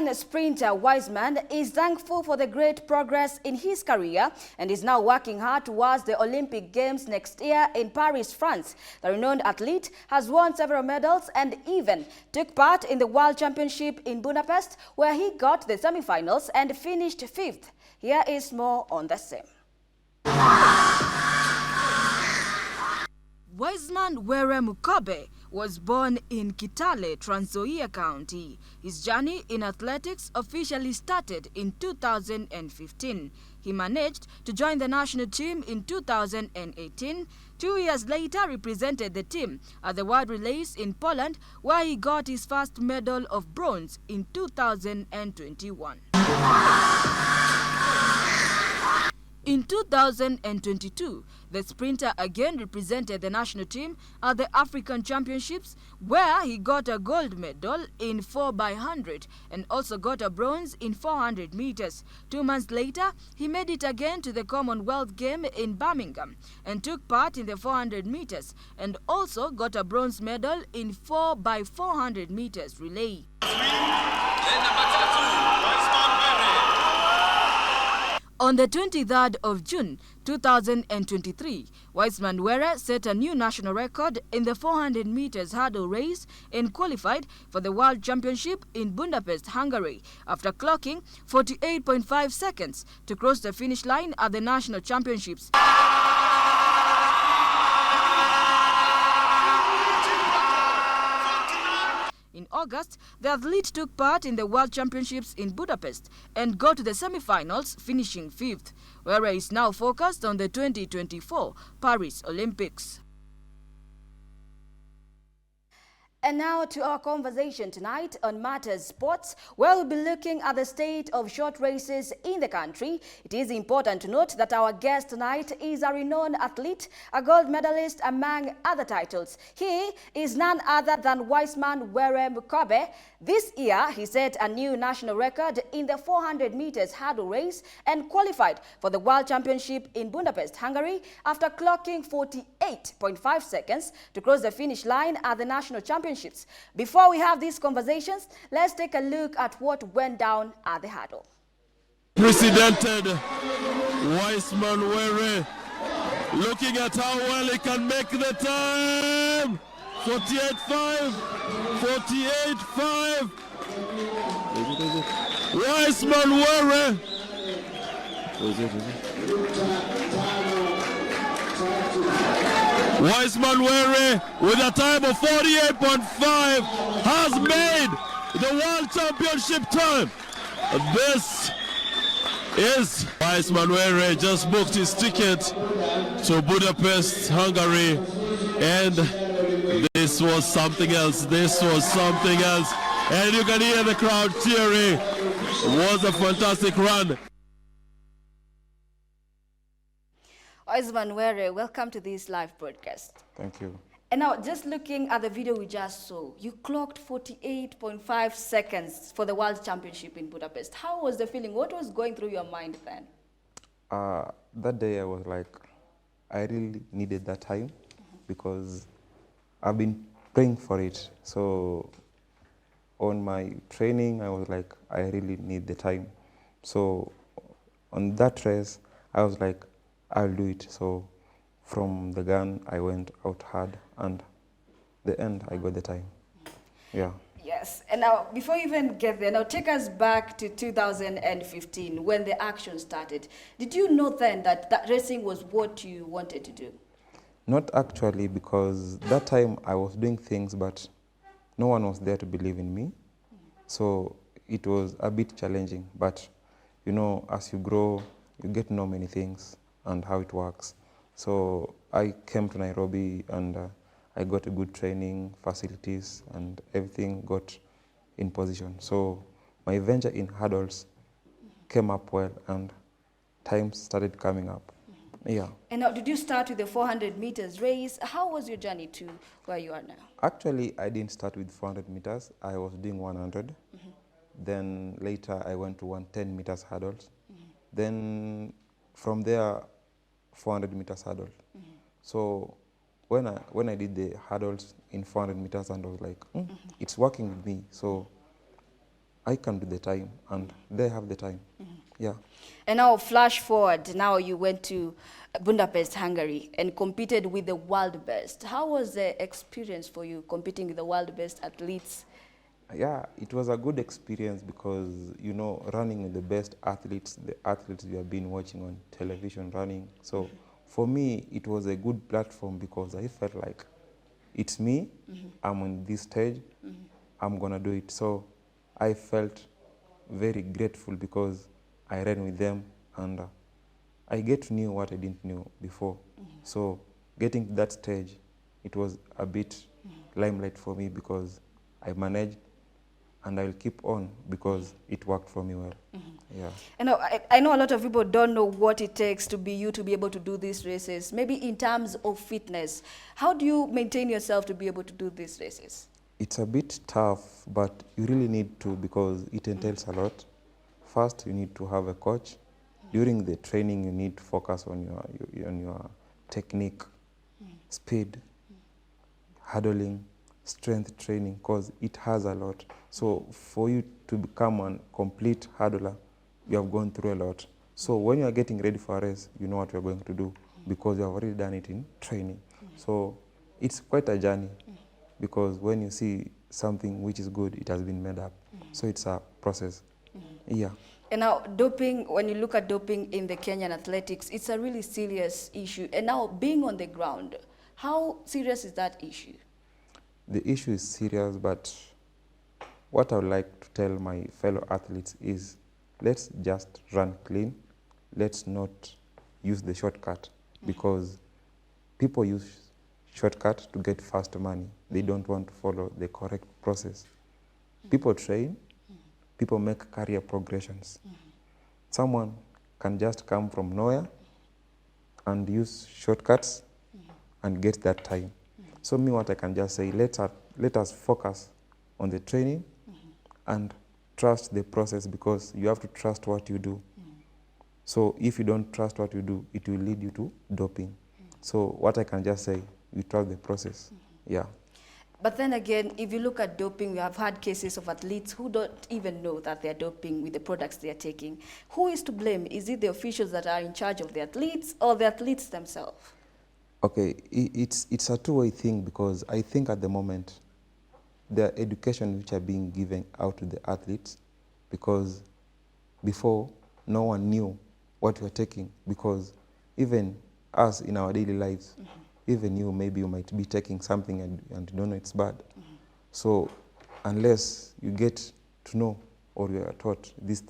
Kenyan sprinter Wiseman is thankful for the great progress in his career and is now working hard towards the Olympic Games next year in Paris, France. The renowned athlete has won several medals and even took part in the World Championship in Budapest, where he got the semi-finals and finished 5th. Here is more on the same. Wiseman Mukobe was born in Kitale, Trans Nzoia County. His journey in athletics officially started in 2015. He managed to join the national team in 2018. 2 years later, represented the team at the World Relays in Poland, where he got his first medal of bronze in 2021. In 2022, the sprinter again represented the national team at the African Championships, where he got a gold medal in 4x100 and also got a bronze in 400 meters. 2 months later, he made it again to the Commonwealth Game in Birmingham and took part in the 400 meters and also got a bronze medal in 4x400 meters relay. On the 23rd of June 2023, Wiseman set a new national record in the 400 meters hurdle race and qualified for the World Championship in Budapest, Hungary, after clocking 48.5 seconds to cross the finish line at the National Championships. In August, the athlete took part in the World Championships in Budapest and got to the semi-finals, finishing 5th, where he is now focused on the 2024 Paris Olympics. And now to our conversation tonight on Matters Sports, where we'll be looking at the state of short races in the country. It is important to note that our guest tonight is a renowned athlete, a gold medalist among other titles. He is none other than Wiseman Mukobe. This year, he set a new national record in the 400 meters hurdle race and qualified for the World Championship in Budapest, Hungary, after clocking 48.5 seconds to cross the finish line at the National Championships. Before we have these conversations, let's take a look at what went down at the hurdle. Precedented Wiseman looking at how well he can make the time. 48.5, 48.5. Wiseman Wiseman with a time of 48.5 has made the World Championship time. This is Wiseman just booked his ticket to Budapest, Hungary, and this was something else. This was something else. And you can hear the crowd cheering. It was a fantastic run. Wiseman, welcome to this live broadcast. Thank you. And now, just looking at the video we just saw, you clocked 48.5 seconds for the World Championship in Budapest. How was the feeling? What was going through your mind then? That day I was like, I really needed that time because I've been praying for it. So on my training, I was like, I really need the time. So on that race, I was like, I'll do it. So from the gun, I went out hard, and the end, I got the time. Yeah. Yes. And now, before you even get there, now take us back to 2015 when the action started. Did you know then that racing was what you wanted to do? Not actually, because that time I was doing things, but no one was there to believe in me. So it was a bit challenging. But, you know, as you grow, you get to know many things and how it works. So I came to Nairobi and I got a good training, facilities, and everything got in position. So my venture in hurdles came up well and times started coming up. Yeah. And now, did you start with the 400 meters race? How was your journey to where you are now? Actually, I didn't start with 400 meters. I was doing 100. Then later I went to 110 meters hurdles. Then from there, 400 meters hurdle. So when I did the hurdles in 400 meters, and I was like, it's working with me. So I can do the time and they have the time. Yeah. And now flash forward, now you went to Budapest, Hungary and competed with the world best. How was the experience for you competing with the world best athletes? Yeah, it was a good experience because, you know, running with the best athletes, the athletes you have been watching on television running. So for me, it was a good platform because I felt like it's me, I'm on this stage, I'm gonna do it. So I felt very grateful because I ran with them and I get to know what I didn't know before. So getting to that stage, it was a bit limelight for me because I managed and I'll keep on because it worked for me well. Yeah. And I know a lot of people don't know what it takes to be able to do these races. Maybe in terms of fitness, how do you maintain yourself to be able to do these races? It's a bit tough, but you really need to because it entails a lot. First, you need to have a coach. During the training, you need to focus on your technique, speed, hurdling, strength training, because it has a lot. So for you to become a complete hurdler, you have gone through a lot. So when you are getting ready for a race, you know what you are going to do because you have already done it in training. So it's quite a journey because when you see something which is good, it has been made up. So it's a process. Yeah. And now doping, when you look at doping in the Kenyan athletics, it's a really serious issue. And now being on the ground, how serious is that issue? The issue is serious, but what I would like to tell my fellow athletes is let's just run clean. Let's not use the shortcut because people use shortcut to get fast money. They don't want to follow the correct process. People train, people make career progressions. Someone can just come from nowhere and use shortcuts and get that time. So me, what I can just say, let us focus on the training and trust the process because you have to trust what you do. So if you don't trust what you do, it will lead you to doping. So what I can just say, you trust the process. Yeah. But then again, if you look at doping, we have had cases of athletes who don't even know that they're doping with the products they're taking. Who is to blame? Is it the officials that are in charge of the athletes or the athletes themselves? Okay, it's a two-way thing because I think at the moment, there are education which are being given out to the athletes because before, no one knew what you were taking because even us in our daily lives, even you, maybe you might be taking something and you don't know it's bad. So unless you get to know or you are taught this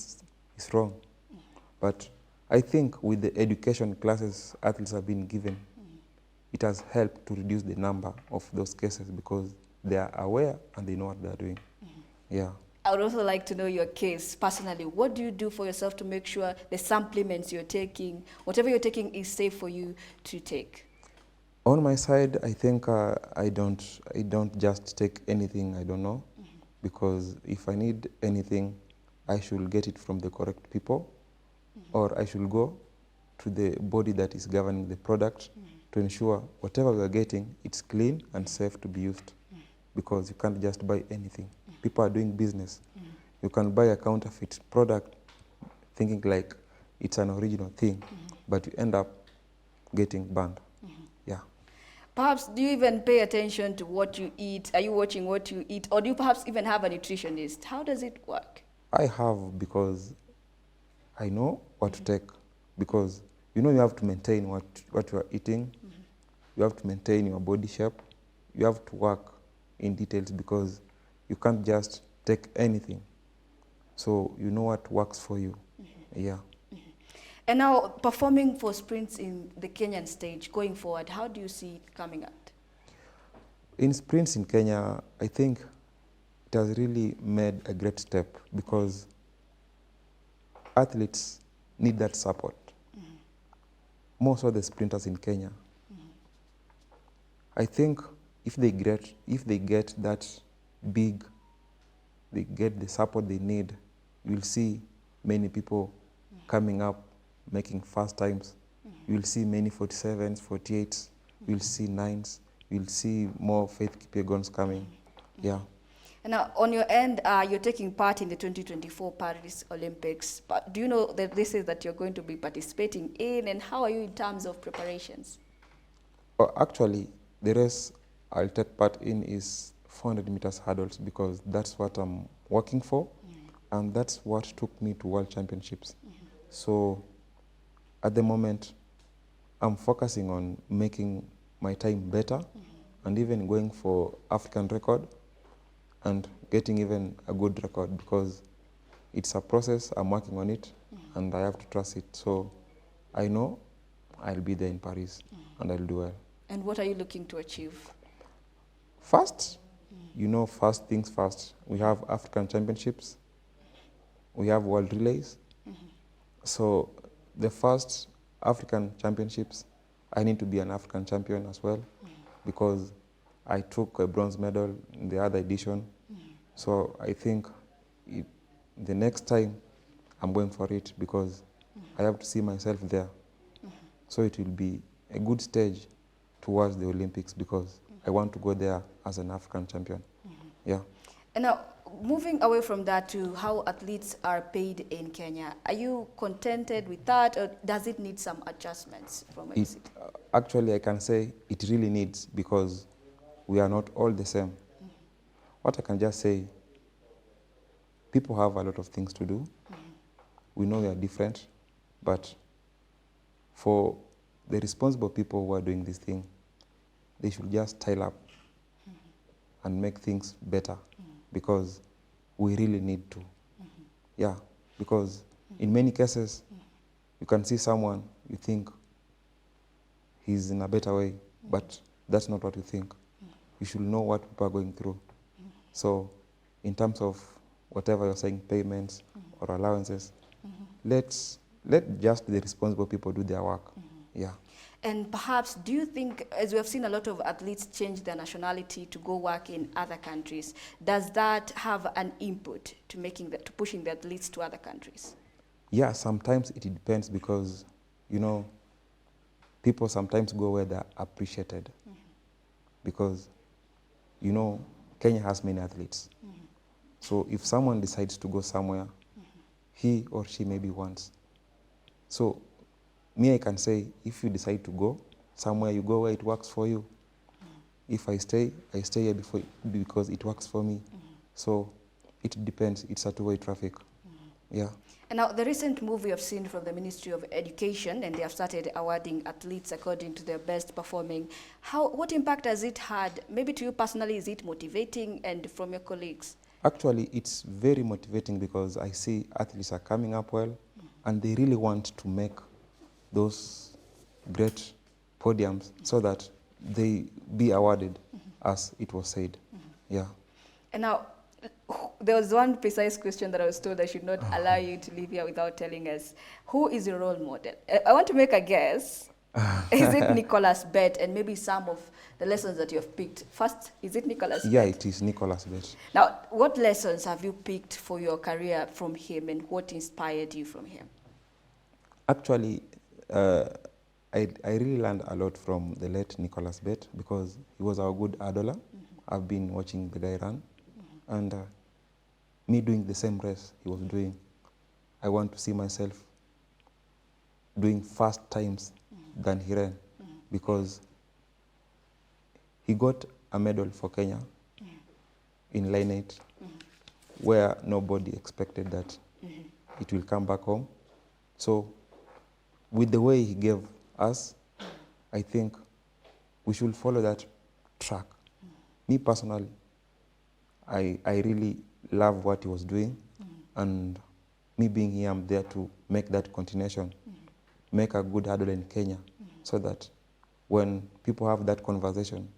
is wrong. But I think with the education classes athletes have been given, it has helped to reduce the number of those cases because they are aware and they know what they are doing. Yeah. I would also like to know your case personally. What do you do for yourself to make sure the supplements you're taking, whatever you're taking is safe for you to take? On my side, I think I don't just take anything I don't know because if I need anything, I should get it from the correct people or I should go to the body that is governing the product to ensure whatever we are getting, it's clean and safe to be used because you can't just buy anything. People are doing business. You can buy a counterfeit product thinking like it's an original thing, but you end up getting banned. Yeah. Perhaps do you even pay attention to what you eat? Are you watching what you eat? Or do you perhaps even have a nutritionist? How does it work? I have because I know what to take because you know you have to maintain what you are eating. You have to maintain your body shape. You have to work in details because you can't just take anything. So you know what works for you. Yeah. And now performing for sprints in the Kenyan stage, going forward, how do you see it coming out? In sprints in Kenya, I think it has really made a great step because athletes need that support. Most of the sprinters in Kenya. I think if they get that big, they get the support they need, you'll see many people coming up, making fast times. You'll see many 47s, 48s, you'll see 9s, you'll see more Faith Kipyegon's coming. Yeah. And now, on your end, you're taking part in the 2024 Paris Olympics. But do you know that this is that you're going to be participating in, and how are you in terms of preparations? Actually, the race I'll take part in is 400 meters hurdles because that's what I'm working for, and that's what took me to World Championships. So at the moment, I'm focusing on making my time better and even going for African record and getting even a good record because it's a process, I'm working on it, and I have to trust it. So I know I'll be there in Paris and I'll do well. And what are you looking to achieve? First, you know, first things first. We have African Championships, we have World Relays. So the first African Championships, I need to be an African champion as well because I took a bronze medal in the other edition. So I think the next time I'm going for it because I have to see myself there. So it will be a good stage towards the Olympics because I want to go there as an African champion. Yeah. And now, moving away from that to how athletes are paid in Kenya, are you contented with that, or does it need some adjustments from where you sit? Actually, I can say it really needs because we are not all the same. What I can just say, people have a lot of things to do. We know we are different, but for the responsible people who are doing this thing, they should just style up and make things better because we really need to. Yeah, because in many cases, you can see someone, you think he's in a better way, but that's not what you think. You should know what people are going through. So in terms of whatever you're saying, payments or allowances, let just the responsible people do their work. Yeah. And perhaps, do you think, as we have seen a lot of athletes change their nationality to go work in other countries, does that have an input to to pushing the athletes to other countries? Yeah, sometimes it depends because, you know, people sometimes go where they're appreciated because, you know, Kenya has many athletes. So if someone decides to go somewhere, he or she maybe wants. So me, I can say, if you decide to go somewhere, you go where it works for you. If I stay here because it works for me. So it depends. It's a two-way traffic. Yeah. And now, the recent move we have seen from the Ministry of Education, and they have started awarding athletes according to their best performing. What impact has it had? Maybe to you personally, is it motivating, and from your colleagues? Actually, it's very motivating because I see athletes are coming up well, and they really want to make those great podiums so that they be awarded as it was said. Yeah. And now, there was one precise question that I was told I should not allow you to leave here without telling us. Who is your role model? I want to make a guess. Is it Nicholas Bett, and maybe some of the lessons that you have picked? First, is it Nicholas Yeah, Bett? it is Nicholas Bett. Now, what lessons have you picked for your career from him, and what inspired you from him? Actually, I really learned a lot from the late Nicholas Bett because he was our good idler. I've been watching the guy run, and me doing the same race he was doing. I want to see myself doing fast times than he ran because he got a medal for Kenya in line 8 where nobody expected that it will come back home. So with the way he gave us, I think we should follow that track. Me personally, I really love what he was doing, and me being here, I'm there to make that continuation, make a good hurdle in Kenya, so that when people have that conversation,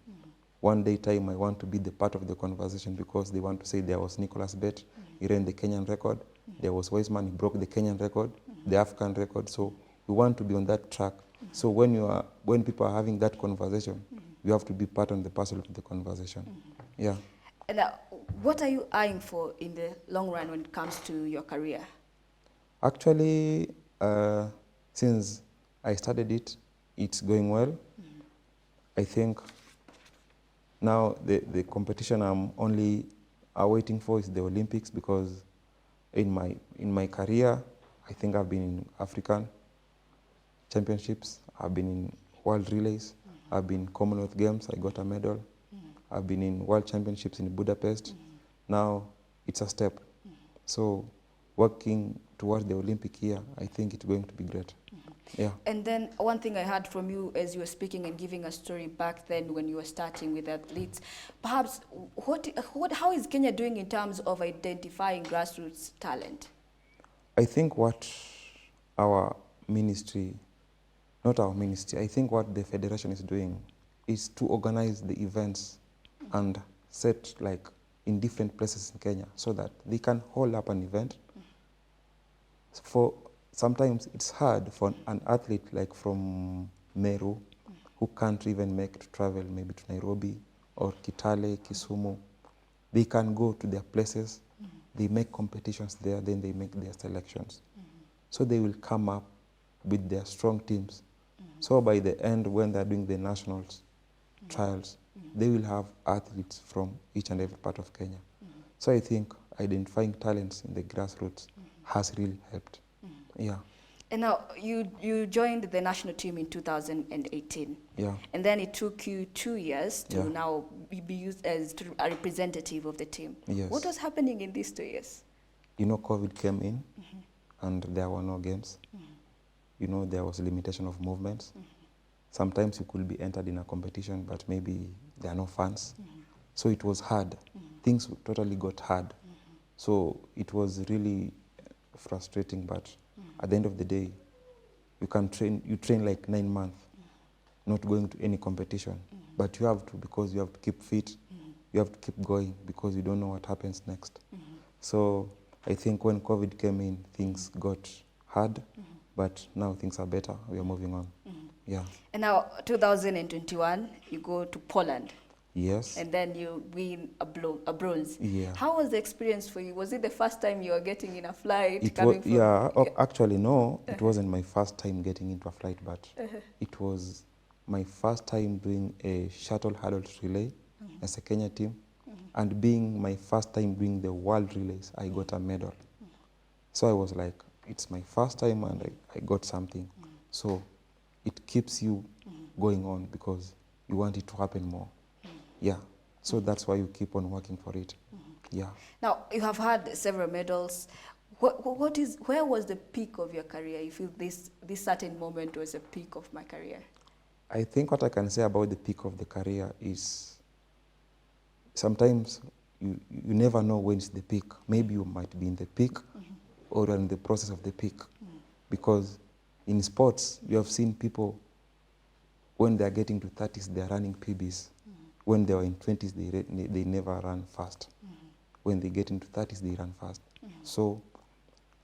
one day time I want to be the part of the conversation because they want to say there was Nicholas Bett, he ran the Kenyan record, there was Wiseman, he broke the Kenyan record, the African record, so we want to be on that track. So when people are having that conversation, you have to be part and the parcel of the conversation. Yeah. And what are you eyeing for in the long run when it comes to your career? Actually, since I started it, it's going well. I think now the competition I'm are waiting for is the Olympics, because in my career, I think I've been in African championships, I've been in world relays, I've been in Commonwealth Games, I got a medal. I've been in world championships in Budapest. Now it's a step. So working towards the Olympic year, I think it's going to be great. Yeah. And then one thing I heard from you as you were speaking and giving a story back then when you were starting with athletes, perhaps how is Kenya doing in terms of identifying grassroots talent? I think what our ministry, not our ministry, I think what the federation is doing is to organize the events and set like in different places in Kenya so that they can hold up an event. For sometimes it's hard for an athlete like from Meru who can't even make to travel maybe to Nairobi or Kitale, Kisumu. They can go to their places, they make competitions there, then they make their selections. So they will come up with their strong teams. So by the end, when they're doing the nationals trials, they will have athletes from each and every part of Kenya. So I think identifying talents in the grassroots has really helped. Yeah. And now you joined the national team in 2018. Yeah. And then it took you 2 years to Yeah. now be used as a representative of the team. Yes. What was happening in these 2 years? You know, COVID came in and there were no games. You know, there was a limitation of movements. Sometimes you could be entered in a competition, but maybe there are no fans. So it was hard. Things totally got hard. So it was really frustrating, but at the end of the day, you train like 9 months, not going to any competition. But you have to, because you have to keep fit, you have to keep going because you don't know what happens next. So I think when COVID came in, things got hard, but now things are better. We are moving on. Yeah. And now 2021, you go to Poland. Yes. And then you win a bronze. Yeah. How was the experience for you? Was it the first time you were getting in a flight? Actually, no, it wasn't my first time getting into a flight, but it was my first time doing a shuttle hurdles relay as a Kenya team. And being my first time doing the world relays, I got a medal. So I was like, it's my first time and I got something. So it keeps you going on because you want it to happen more. Yeah. So that's why you keep on working for it. Yeah. Now, you have had several medals. Where was the peak of your career? You feel this certain moment was a peak of my career? I think what I can say about the peak of the career is sometimes you never know when it's the peak. Maybe you might be in the peak or in the process of the peak. Because in sports, you have seen people, when they're getting to 30s, they're running PBs. When they were in 20s, they never run fast. When they get into 30s, they run fast. So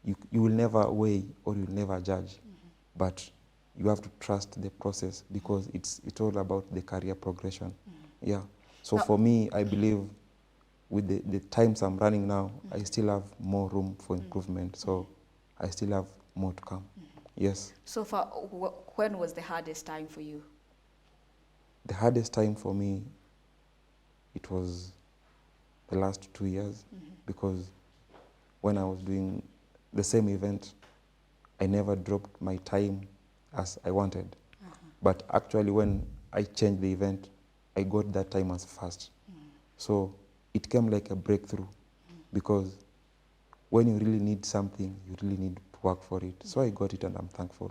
you will never weigh or you'll never judge. But you have to trust the process because it's all about the career progression. Yeah. So for me, I believe with the times I'm running now, I still have more room for improvement. So I still have more to come. Yes. So far, when was the hardest time for you? The hardest time for me, it was the last 2 years because when I was doing the same event, I never dropped my time as I wanted. But actually when I changed the event, I got that time as fast. So it came like a breakthrough because when you really need something, you really need to work for it. So I got it and I'm thankful.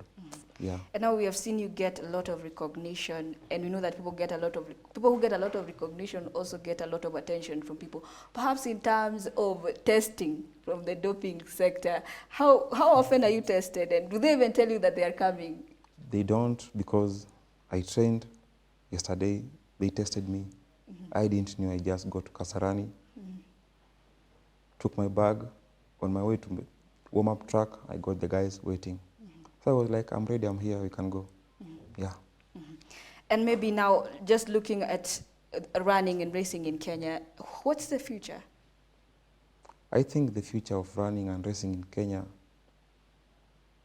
Yeah. And now we have seen you get a lot of recognition, and we know that people who get a lot of recognition also get a lot of attention from people. Perhaps in terms of testing from the doping sector, how often are you tested, and do they even tell you that they are coming? They don't, because I trained yesterday. They tested me. I didn't know. I just got to Kasarani, took my bag. On my way to the warm-up track, I got the guys waiting. So I was like, I'm ready, I'm here, we can go. Yeah. And maybe now, just looking at running and racing in Kenya, what's the future? I think the future of running and racing in Kenya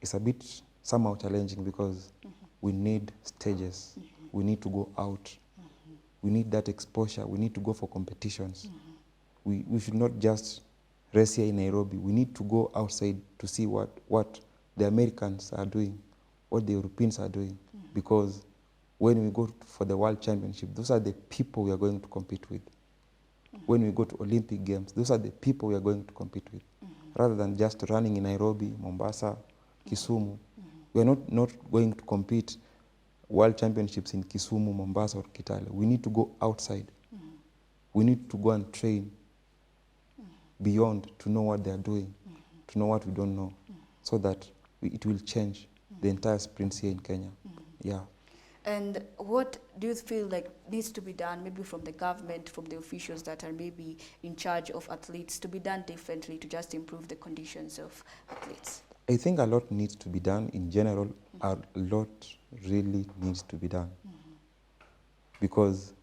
is a bit somehow challenging because we need stages. We need to go out. We need that exposure. We need to go for competitions. we should not just rest here in Nairobi. We need to go outside to see what the Americans are doing, what the Europeans are doing. Because when we go for the World Championship, those are the people we are going to compete with. When we go to Olympic Games, those are the people we are going to compete with. Rather than just running in Nairobi, Mombasa, Kisumu. We are not going to compete World Championships in Kisumu, Mombasa, or Kitale. We need to go outside. We need to go and train beyond to know what they are doing, to know what we don't know, so that it will change the entire sprints here in Kenya. Yeah. And what do you feel like needs to be done, maybe from the government, from the officials that are maybe in charge of athletes, to be done differently to just improve the conditions of athletes? I think a lot needs to be done in general. A lot really needs to be done. Because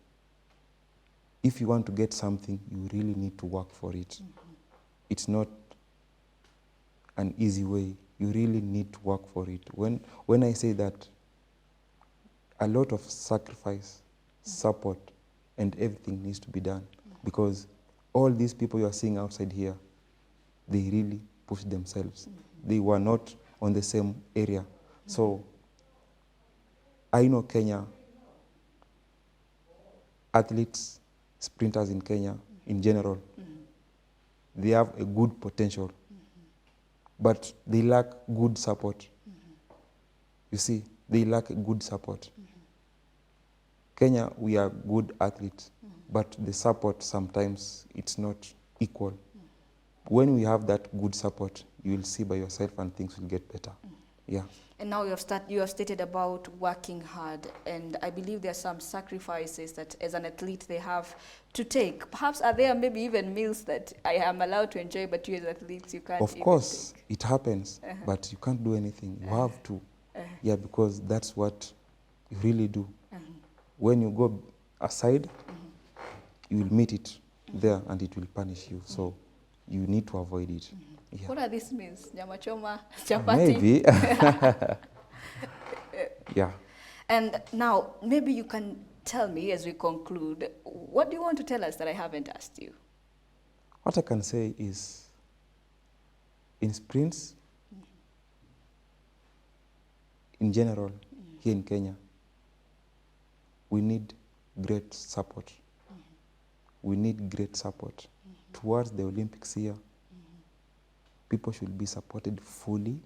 if you want to get something, you really need to work for it. It's not an easy way. You really need to work for it. When I say that, a lot of sacrifice, support, and everything needs to be done. Because all these people you are seeing outside here, they really push themselves. They were not on the same area. So I know Kenya, athletes, sprinters in Kenya in general, they have a good potential, but they lack good support. You see, they lack good support. Kenya, we are good athletes, but the support sometimes it's not equal. When we have that good support, you will see by yourself and things will get better. Yeah. And now you have stated about working hard, and I believe there are some sacrifices that as an athlete they have to take. Perhaps are there maybe even meals that I am allowed to enjoy, but you as athletes you can't. Of course, it happens, but you can't do anything. You have to. Yeah, because that's what you really do. When you go aside, you will meet it there and it will punish you. So you need to avoid it. Yeah. What are these meals? Nyama choma, chapati? Maybe. Yeah. And now, maybe you can tell me as we conclude, what do you want to tell us that I haven't asked you? What I can say is, in sprints, in general, here in Kenya, we need great support. We need great support. Towards the Olympics here, people should be supported fully,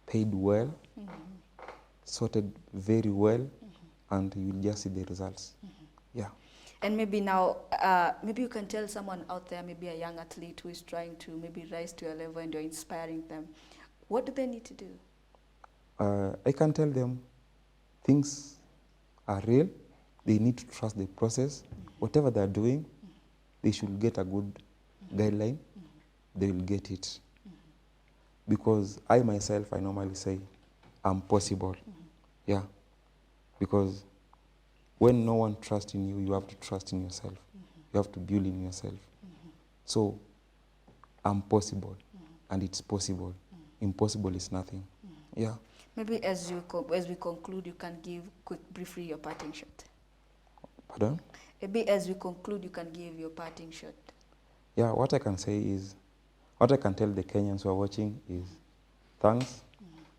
paid well, sorted very well, and you will just see the results. Yeah. And maybe now, maybe you can tell someone out there, maybe a young athlete who is trying to maybe rise to a level and you're inspiring them. What do they need to do? I can tell them things are real. They need to trust the process. Whatever they're doing, they should get a good guideline. They will get it. Because I myself, I normally say, I'm possible. Yeah. Because when no one trusts in you, you have to trust in yourself. You have to believe in yourself. So, I'm possible, and it's possible. Impossible is nothing. Yeah. Maybe as we conclude, you can give briefly your parting shot. Pardon? Maybe as we conclude, you can give your parting shot. Yeah, what I can say is, what I can tell the Kenyans who are watching is, thanks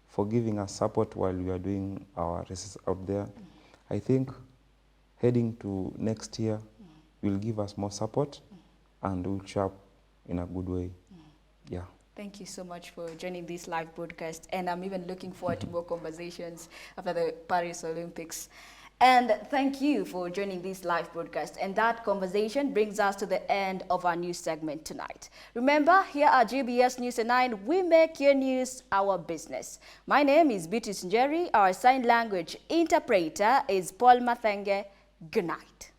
for giving us support while we are doing our races out there. I think heading to next year will give us more support and we'll show up in a good way. Yeah. Thank you so much for joining this live broadcast, and I'm even looking forward to more conversations after the Paris Olympics. And thank you for joining this live broadcast. And that conversation brings us to the end of our news segment tonight. Remember, here at GBS News at 9, we make your news our business. My name is Beatrice Njeri. Our sign language interpreter is Paul Mathenge. Good night.